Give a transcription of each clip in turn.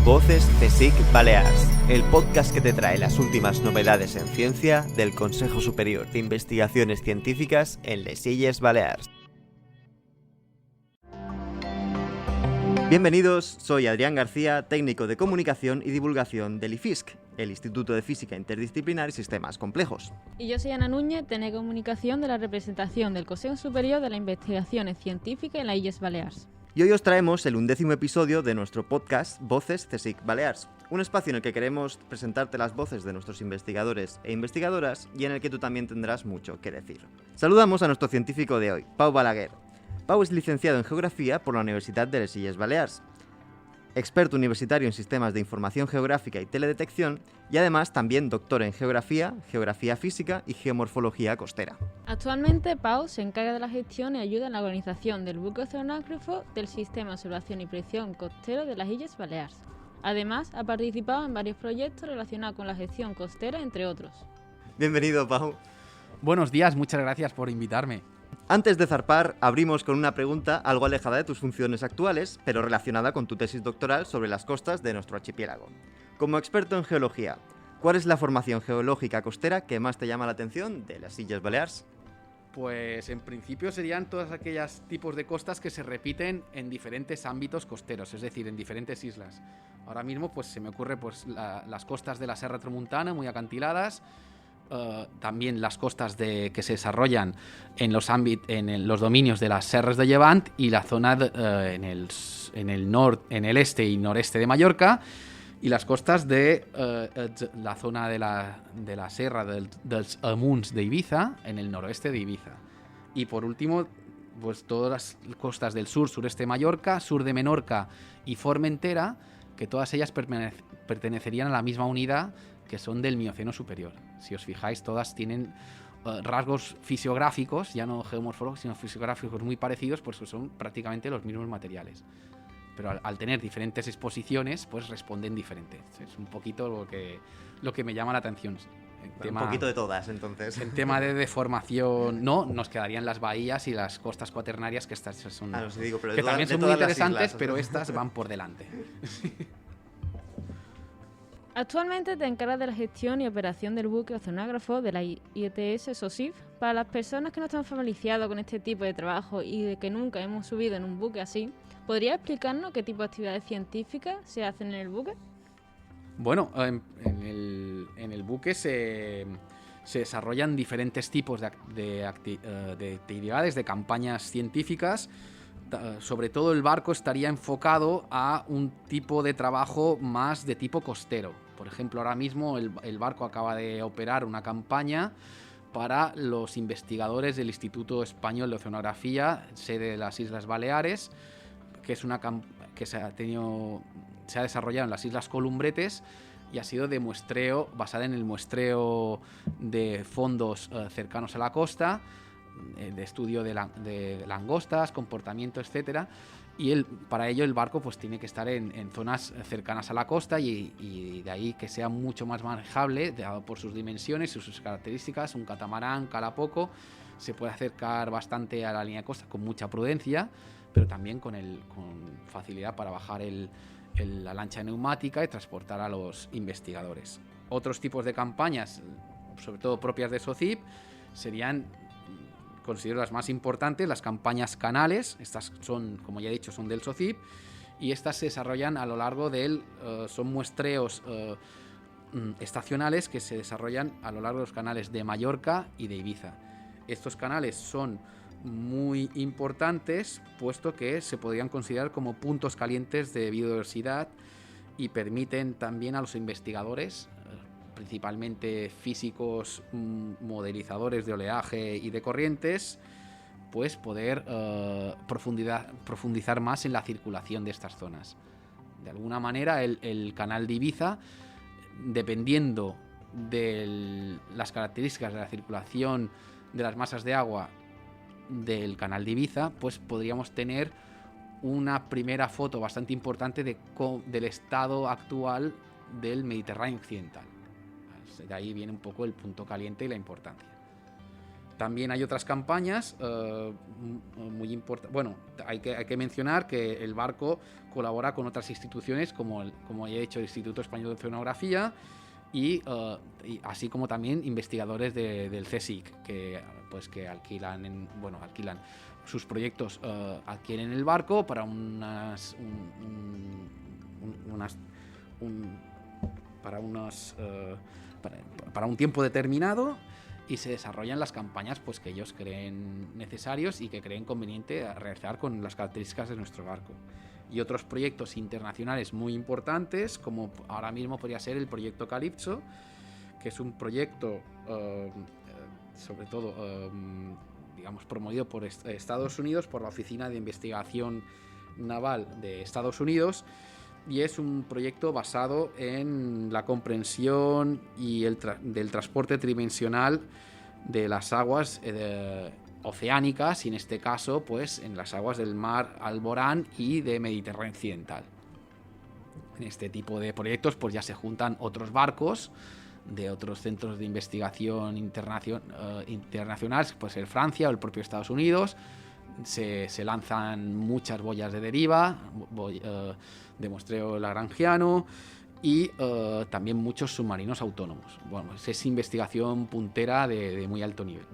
Voces CSIC Balears, el podcast que te trae las últimas novedades en ciencia del Consejo Superior de Investigaciones Científicas en les Illes Balears. Bienvenidos, soy Adrián García, técnico de comunicación y divulgación del IFISC, el Instituto de Física Interdisciplinar y Sistemas Complejos. Y yo soy Ana Núñez, técnico de comunicación de la representación del Consejo Superior de las Investigaciones Científicas en las Illes Balears. Y hoy os traemos el 11º episodio de nuestro podcast Voces CSIC Balears, un espacio en el que queremos presentarte las voces de nuestros investigadores e investigadoras y en el que tú también tendrás mucho que decir. Saludamos a nuestro científico de hoy, Pau Balaguer. Pau es licenciado en Geografía por la Universidad de les Illes Balears, experto universitario en sistemas de información geográfica y teledetección y además también doctor en Geografía, Geografía Física y Geomorfología Costera. Actualmente, Pau se encarga de la gestión y ayuda en la organización del buque oceanógrafo del Sistema de Observación y Predicción Costero de las Illes Balears. Además, ha participado en varios proyectos relacionados con la gestión costera, entre otros. Bienvenido, Pau. Buenos días, muchas gracias por invitarme. Antes de zarpar, abrimos con una pregunta algo alejada de tus funciones actuales, pero relacionada con tu tesis doctoral sobre las costas de nuestro archipiélago. Como experto en geología, ¿cuál es la formación geológica costera que más te llama la atención de las Illes Balears? Pues en principio serían todos aquellos tipos de costas que se repiten en diferentes ámbitos costeros, es decir, en diferentes islas. Ahora mismo pues se me ocurre pues las costas de la Serra Tramuntana, muy acantiladas, también las costas que se desarrollan en los dominios de las Serres de Llevant y la zona en el este y noreste de Mallorca, y las costas de la zona de la Serra dels Amunts de Ibiza, en el noroeste de Ibiza. Y por último, pues todas las costas del sur, sureste de Mallorca, sur de Menorca y Formentera, que todas ellas pertenecerían a la misma unidad, que son del Mioceno superior. Si os fijáis, todas tienen rasgos fisiográficos, ya no geomorfológicos, sino fisiográficos muy parecidos, pues son prácticamente los mismos materiales. Pero al tener diferentes exposiciones, pues responden diferente. Es un poquito lo que me llama la atención. Un poquito de todas, entonces. En tema de deformación, no, nos quedarían las bahías y las costas cuaternarias, que estas son, no sé, digo, pero que también son muy interesantes, islas, pero estas van por delante. Actualmente te encargas de la gestión y operación del buque oceanógrafo de la IETS SOSIF. Para las personas que no están familiarizadas con este tipo de trabajo y de que nunca hemos subido en un buque así, ¿podría explicarnos qué tipo de actividades científicas se hacen en el buque? Bueno, en el buque se desarrollan diferentes tipos de actividades, de campañas científicas. Sobre todo el barco estaría enfocado a un tipo de trabajo más de tipo costero. Por ejemplo, ahora mismo el barco acaba de operar una campaña para los investigadores del Instituto Español de Oceanografía, sede de las Islas Baleares, que es que se ha desarrollado en las Islas Columbretes y ha sido de muestreo, basada en el muestreo de fondos cercanos a la costa, de estudio de langostas, comportamiento, etcétera, y para ello el barco pues tiene que estar en zonas cercanas a la costa y de ahí que sea mucho más manejable, dado por sus dimensiones y sus características. Un catamarán cala poco, se puede acercar bastante a la línea de costa con mucha prudencia, pero también con facilidad para bajar la lancha neumática y transportar a los investigadores. Otros tipos de campañas, sobre todo propias de SOCIP, serían, considero las más importantes, las campañas canales. Estas son, como ya he dicho, son del SOCIP, y estas se desarrollan a lo largo son muestreos estacionales que se desarrollan a lo largo de los canales de Mallorca y de Ibiza. Estos canales son muy importantes, puesto que se podrían considerar como puntos calientes de biodiversidad y permiten también a los investigadores, principalmente físicos, modelizadores de oleaje y de corrientes, pues poder profundizar más en la circulación de estas zonas. De alguna manera el canal de Ibiza, dependiendo de las características de la circulación de las masas de agua del canal de Ibiza, pues podríamos tener una primera foto bastante importante del estado actual del Mediterráneo occidental. De ahí viene un poco el punto caliente y la importancia. También hay otras campañas muy importantes. Bueno, hay que mencionar que el barco colabora con otras instituciones, como ya he dicho, el Instituto Español de Oceanografía, y así como también investigadores del CSIC, que alquilan sus proyectos, adquieren el barco para para un tiempo determinado, y se desarrollan las campañas pues que ellos creen necesarios y que creen conveniente realizar con las características de nuestro barco. Y otros proyectos internacionales muy importantes, como ahora mismo podría ser el proyecto Calypso, que es un proyecto sobre todo digamos promovido por Estados Unidos, por la Oficina de Investigación Naval de Estados Unidos, y es un proyecto basado en la comprensión y del transporte tridimensional de las aguas oceánicas, y en este caso pues en las aguas del mar Alborán y de Mediterráneo occidental. En este tipo de proyectos pues ya se juntan otros barcos de otros centros de investigación internacionales, pues el Francia o el propio Estados Unidos. Se lanzan muchas boyas de deriva, de muestreo lagrangiano, y también muchos submarinos autónomos. Bueno, es investigación puntera de muy alto nivel,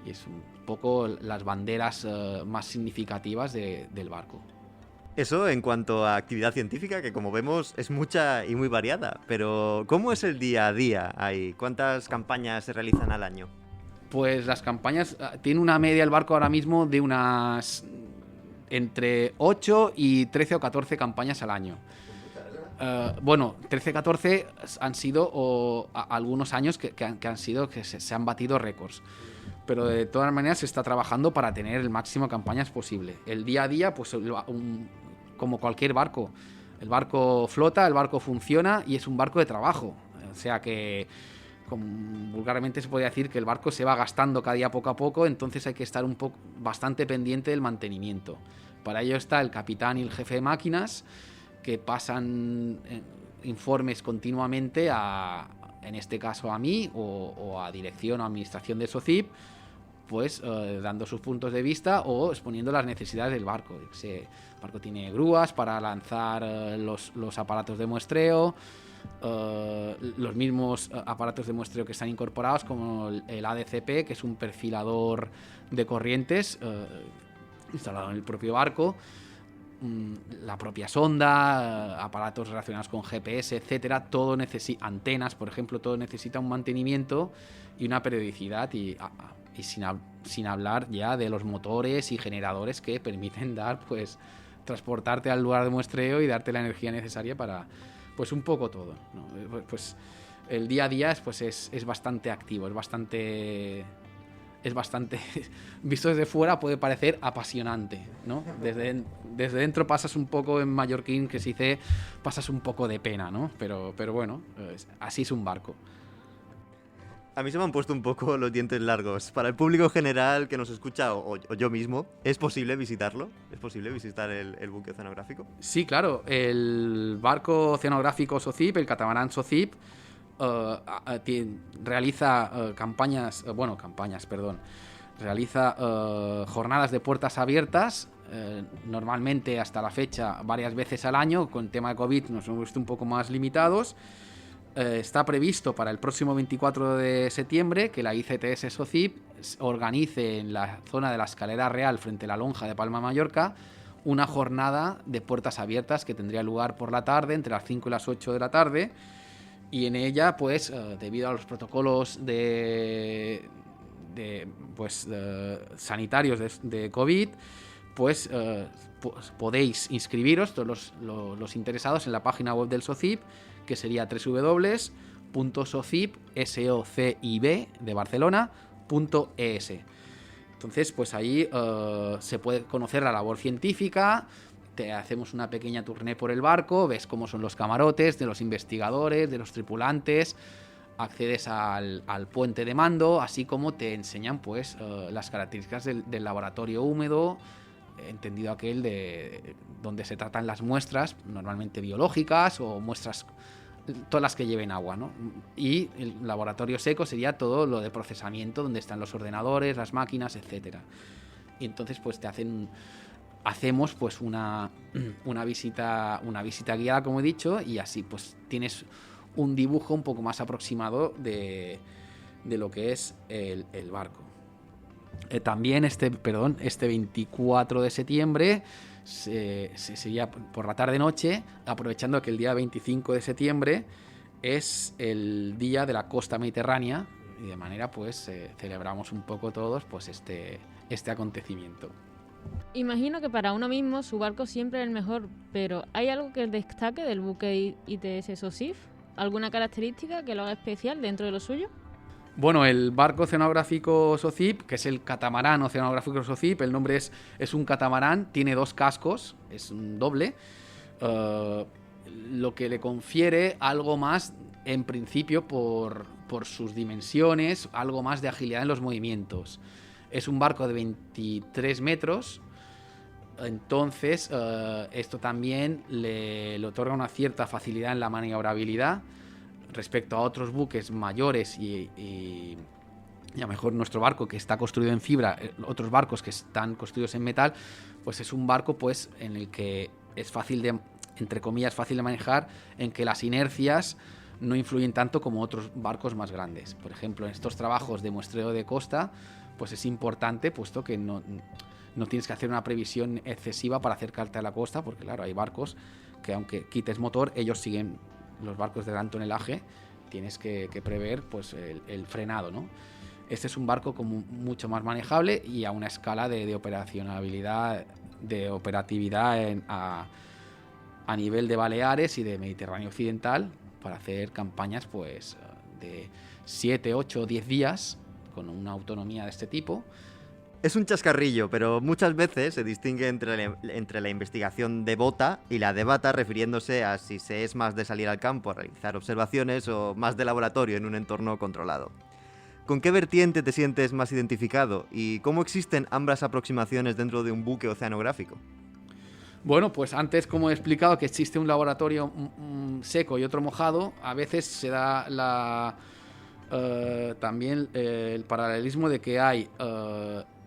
y es un poco las banderas más significativas del barco. Eso en cuanto a actividad científica, que como vemos es mucha y muy variada, pero ¿cómo es el día a día ahí? ¿Cuántas campañas se realizan al año? Pues las campañas, tiene una media el barco ahora mismo de unas entre 8 y 13 o 14 campañas al año. Bueno, 13-14 han sido algunos años que se han batido récords. Pero de todas maneras se está trabajando para tener el máximo de campañas posible. El día a día, pues como cualquier barco. El barco flota, el barco funciona y es un barco de trabajo. O sea que vulgarmente se podría decir que el barco se va gastando cada día poco a poco, entonces hay que estar bastante pendiente del mantenimiento. Para ello está el capitán y el jefe de máquinas, que pasan informes continuamente en este caso a mí o a dirección o administración de SOCIP, pues dando sus puntos de vista o exponiendo las necesidades del barco. El barco tiene grúas para lanzar los aparatos de muestreo, los mismos aparatos de muestreo que están incorporados, como el ADCP, que es un perfilador de corrientes instalado en el propio barco, la propia sonda, aparatos relacionados con GPS, etcétera. Todo antenas, por ejemplo, todo necesita un mantenimiento y una periodicidad, y sin hablar ya de los motores y generadores que permiten transportarte al lugar de muestreo y darte la energía necesaria para pues un poco todo, ¿no? Pues el día a día es bastante activo, es bastante visto desde fuera puede parecer apasionante, ¿no? Desde dentro pasas un poco, en mallorquín que se dice, pasas un poco de pena, ¿no? Pero bueno, así es un barco. A mí se me han puesto un poco los dientes largos. Para el público general que nos escucha, o yo mismo, ¿es posible visitarlo? ¿Es posible visitar el buque oceanográfico? Sí, claro. El barco oceanográfico SOCIP, el catamarán SOCIP, realiza realiza jornadas de puertas abiertas, normalmente hasta la fecha varias veces al año. Con el tema de COVID nos hemos visto un poco más limitados. Está previsto para el próximo 24 de septiembre que la ICTS SOCIP organice en la zona de la Escalera Real, frente a la Lonja de Palma de Mallorca, una jornada de puertas abiertas que tendría lugar por la tarde, entre las 5 y las 8 de la tarde, y en ella, pues, debido a los protocolos sanitarios de COVID, pues podéis inscribiros todos los interesados en la página web del SOCIP, que sería www.socib de Barcelona.es. Entonces, pues ahí se puede conocer la labor científica. Te hacemos una pequeña tournée por el barco, ves cómo son los camarotes de los investigadores, de los tripulantes, accedes al puente de mando, así como te enseñan pues las características del laboratorio húmedo, entendido aquel de donde se tratan las muestras, normalmente biológicas o muestras todas las que lleven agua, ¿no? Y el laboratorio seco sería todo lo de procesamiento, donde están los ordenadores, las máquinas, etcétera. Y entonces pues hacemos pues una visita guiada, como he dicho, y así pues tienes un dibujo un poco más aproximado de lo que es el barco. También este 24 de septiembre sería por la tarde-noche, aprovechando que el día 25 de septiembre es el día de la costa mediterránea, y de manera pues celebramos un poco todos pues este acontecimiento. Imagino que para uno mismo su barco siempre es el mejor, pero ¿hay algo que destaque del buque ITS SOSIF? ¿Alguna característica que lo haga especial dentro de lo suyo? Bueno, el barco oceanográfico SOCIP, que es el catamarán oceanográfico SOCIP, el nombre es un catamarán, tiene 2 cascos, es un doble, lo que le confiere algo más, en principio, por sus dimensiones, algo más de agilidad en los movimientos. Es un barco de 23 metros, entonces esto también le otorga una cierta facilidad en la maniobrabilidad respecto a otros buques mayores y a lo mejor nuestro barco, que está construido en fibra, otros barcos que están construidos en metal, pues es un barco pues en el que es fácil de, entre comillas, fácil de manejar, en que las inercias no influyen tanto como otros barcos más grandes. Por ejemplo, en estos trabajos de muestreo de costa, pues es importante, puesto que no tienes que hacer una previsión excesiva para acercarte a la costa, porque claro, hay barcos que aunque quites motor, ellos siguen, los barcos de gran tonelaje, tienes que prever pues el frenado, ¿no? Este es un barco como mucho más manejable y a una escala de operacionalidad, de operatividad a nivel de Baleares y de Mediterráneo Occidental, para hacer campañas pues de 7, 8 o 10 días con una autonomía de este tipo. Es un chascarrillo, pero muchas veces se distingue entre la investigación de bota y la de bata, refiriéndose a si se es más de salir al campo a realizar observaciones o más de laboratorio en un entorno controlado. ¿Con qué vertiente te sientes más identificado y cómo existen ambas aproximaciones dentro de un buque oceanográfico? Bueno, pues antes, como he explicado, que existe un laboratorio seco y otro mojado, a veces se da también el paralelismo de que hay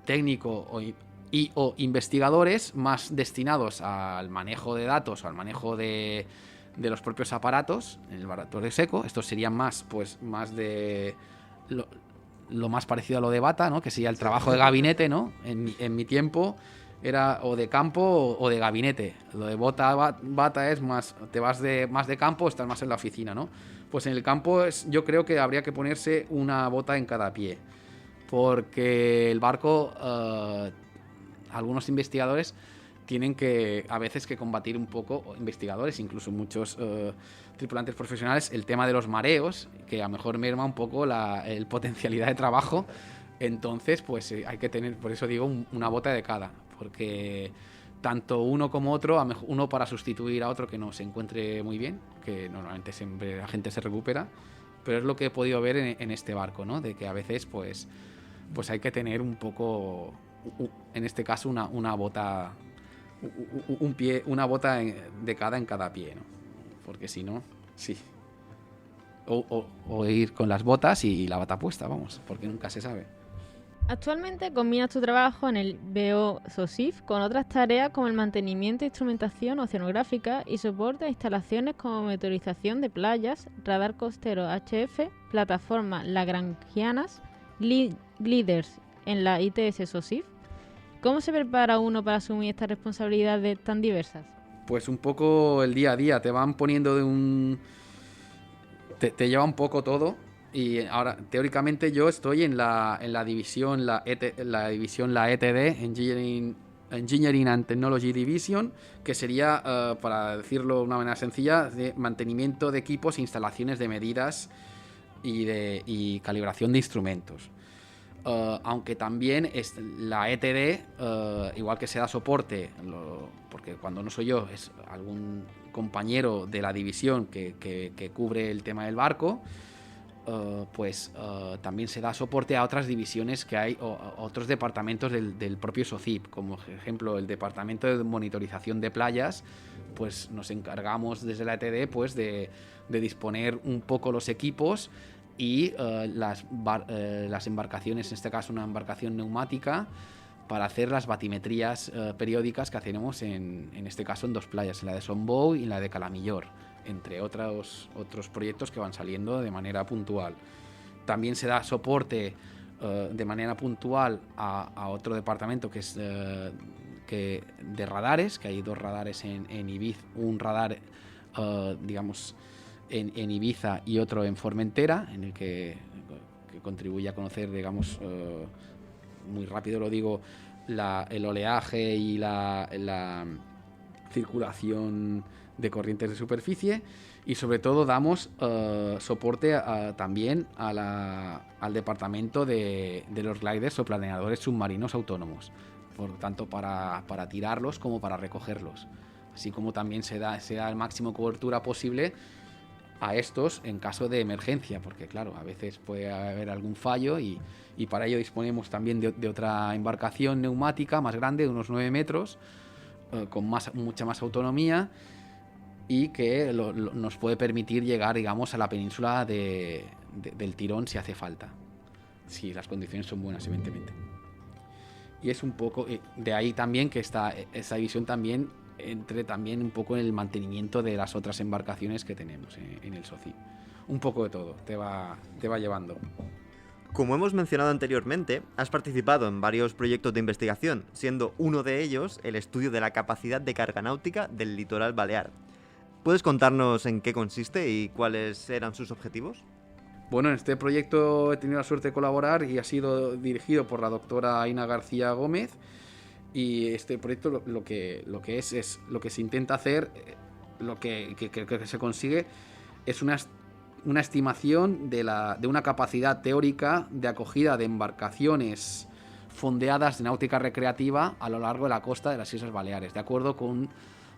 técnico o investigadores más destinados al manejo de datos o al manejo de los propios aparatos en el laboratorio seco. Estos serían más de lo más parecido a lo de bata, ¿no? Que sería el trabajo de gabinete, ¿no? En mi tiempo era o de campo o de gabinete. Lo de bata es más, te vas más de campo, estás más en la oficina, ¿no? Pues en el campo yo creo que habría que ponerse una bota en cada pie, porque el barco, algunos investigadores tienen que a veces que combatir un poco, investigadores, incluso muchos tripulantes profesionales, el tema de los mareos, que a lo mejor merma un poco el potencialidad de trabajo. Entonces pues hay que tener, por eso digo, una bota de cada, porque tanto uno como otro, uno para sustituir a otro que no se encuentre muy bien, que normalmente siempre la gente se recupera, pero es lo que he podido ver en este barco, ¿no? De que a veces pues hay que tener un poco, en este caso una bota, una bota de cada en cada pie, ¿no? Porque si no, sí. O ir con las botas y la bata puesta, vamos, porque nunca se sabe. Actualmente combinas tu trabajo en el BO SOSIF con otras tareas como el mantenimiento e instrumentación oceanográfica y soporte a instalaciones como meteorización de playas, radar costero HF, plataforma Lagrangianas, gliders en la ITS SOSIF. ¿Cómo se prepara uno para asumir estas responsabilidades tan diversas? Pues un poco el día a día, te van poniendo te lleva un poco todo. Y ahora, teóricamente, yo estoy en la división, la ETD, Engineering and Technology Division, que sería, para decirlo de una manera sencilla, de mantenimiento de equipos e instalaciones de medidas y calibración de instrumentos. Aunque también la ETD, igual que se da soporte, porque cuando no soy yo, es algún compañero de la división que cubre el tema del barco. también se da soporte a otras divisiones que hay o a otros departamentos del propio SOCIP, como por ejemplo el departamento de monitorización de playas. Pues nos encargamos desde la ETD pues de disponer un poco los equipos y las embarcaciones, en este caso una embarcación neumática, para hacer las batimetrías periódicas que hacemos en este caso en 2 playas, en la de Sombou y en la de Calamillor, entre otros proyectos que van saliendo de manera puntual. También se da soporte de manera puntual a otro departamento que es de radares, que hay 2 radares en Ibiza, un radar digamos en Ibiza y otro en Formentera, en el que contribuye a conocer, digamos, muy rápido lo digo, el oleaje y la circulación de corrientes de superficie. Y sobre todo damos soporte también al departamento de los gliders o planeadores submarinos autónomos, por lo tanto para tirarlos como para recogerlos, así como también se da el máximo cobertura posible a estos en caso de emergencia, porque claro, a veces puede haber algún fallo y para ello disponemos también de otra embarcación neumática más grande, de unos 9 metros, con mucha más autonomía, y que nos puede permitir llegar, digamos, a la península del Tirón si hace falta, si las condiciones son buenas, evidentemente. Y es un poco de ahí también que esa división también entre también un poco en el mantenimiento de las otras embarcaciones que tenemos en el SOCIP. Un poco de todo te va llevando. Como hemos mencionado anteriormente, has participado en varios proyectos de investigación, siendo uno de ellos el estudio de la capacidad de carga náutica del litoral balear. ¿Puedes contarnos en qué consiste y cuáles eran sus objetivos? Bueno, en este proyecto he tenido la suerte de colaborar y ha sido dirigido por la doctora Aina García Gómez. Y este proyecto lo que es lo que se intenta hacer, lo que se consigue es una estimación de una capacidad teórica de acogida de embarcaciones fondeadas de náutica recreativa a lo largo de la costa de las Islas Baleares, de acuerdo con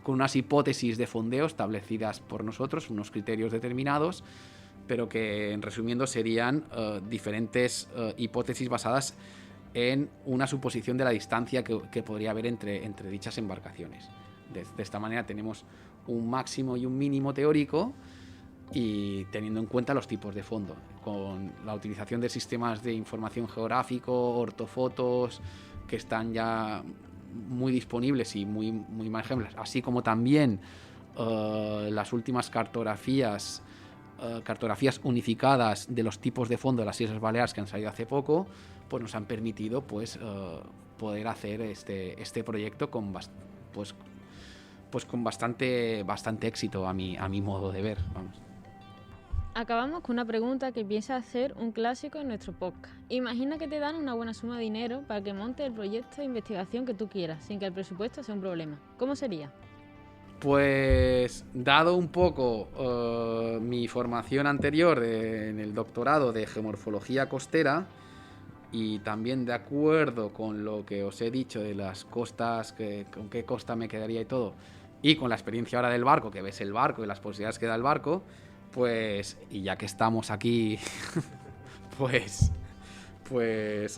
unas hipótesis de fondeo establecidas por nosotros, unos criterios determinados, pero que en resumiendo serían diferentes hipótesis basadas en una suposición de la distancia que podría haber entre dichas embarcaciones. De esta manera tenemos un máximo y un mínimo teórico, y teniendo en cuenta los tipos de fondo, con la utilización de sistemas de información geográfico, ortofotos, que están ya muy disponibles y muy manejables, así como también las últimas cartografías unificadas de los tipos de fondo de las Islas Baleares que han salido hace poco, pues nos han permitido pues poder hacer este proyecto con bastante éxito a mi modo de ver, vamos. Acabamos con una pregunta que piensa hacer un clásico en nuestro podcast. Imagina que te dan una buena suma de dinero para que montes el proyecto de investigación que tú quieras, sin que el presupuesto sea un problema. ¿Cómo sería? Pues dado un poco mi formación anterior en el doctorado de geomorfología costera, y también de acuerdo con lo que os he dicho de las costas, con qué costa me quedaría y todo, y con la experiencia ahora del barco, que ves el barco y las posibilidades que da el barco, pues, y ya que estamos aquí pues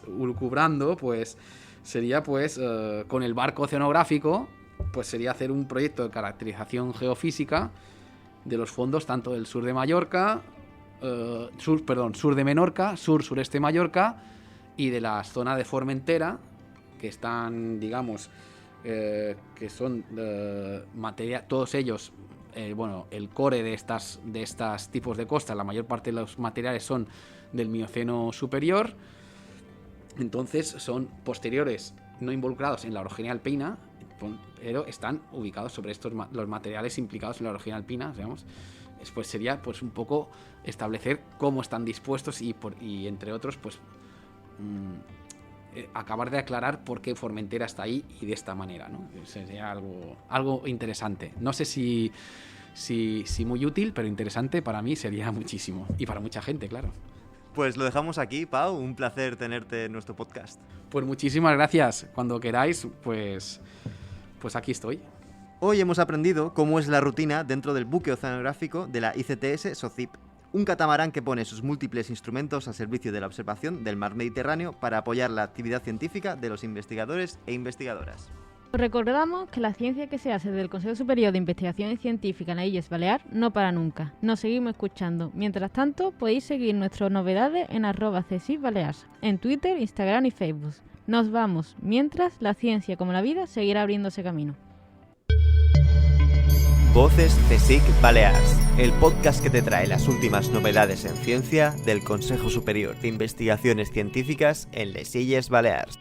lucubrando, pues sería pues con el barco oceanográfico, pues sería hacer un proyecto de caracterización geofísica de los fondos tanto del sur de Mallorca, sur de Menorca, sureste Mallorca, y de la zona de Formentera, que están, digamos, que son todos ellos, el core de estos tipos de costas, la mayor parte de los materiales son del Mioceno superior, entonces son posteriores, no involucrados en la orogenia alpina, pero están ubicados sobre los materiales implicados en la orogenia alpina, digamos. Después sería pues un poco establecer cómo están dispuestos y entre otros pues acabar de aclarar por qué Formentera está ahí y de esta manera, ¿no? Sería algo interesante. No sé si muy útil, pero interesante para mí sería muchísimo. Y para mucha gente, claro. Pues lo dejamos aquí, Pau. Un placer tenerte en nuestro podcast. Pues muchísimas gracias. Cuando queráis, pues aquí estoy. Hoy hemos aprendido cómo es la rutina dentro del buque oceanográfico de la ICTS SOCIP. un catamarán que pone sus múltiples instrumentos al servicio de la observación del mar Mediterráneo para apoyar la actividad científica de los investigadores e investigadoras. Os recordamos que la ciencia que se hace desde el Consejo Superior de Investigaciones Científicas en las Illes Baleares no para nunca. Nos seguimos escuchando. Mientras tanto, podéis seguir nuestras novedades en @CSICBalears, en Twitter, Instagram y Facebook. Nos vamos, mientras la ciencia como la vida seguirá abriéndose camino. Voces CSIC Balears, el podcast que te trae las últimas novedades en ciencia del Consejo Superior de Investigaciones Científicas en les Illes Balears.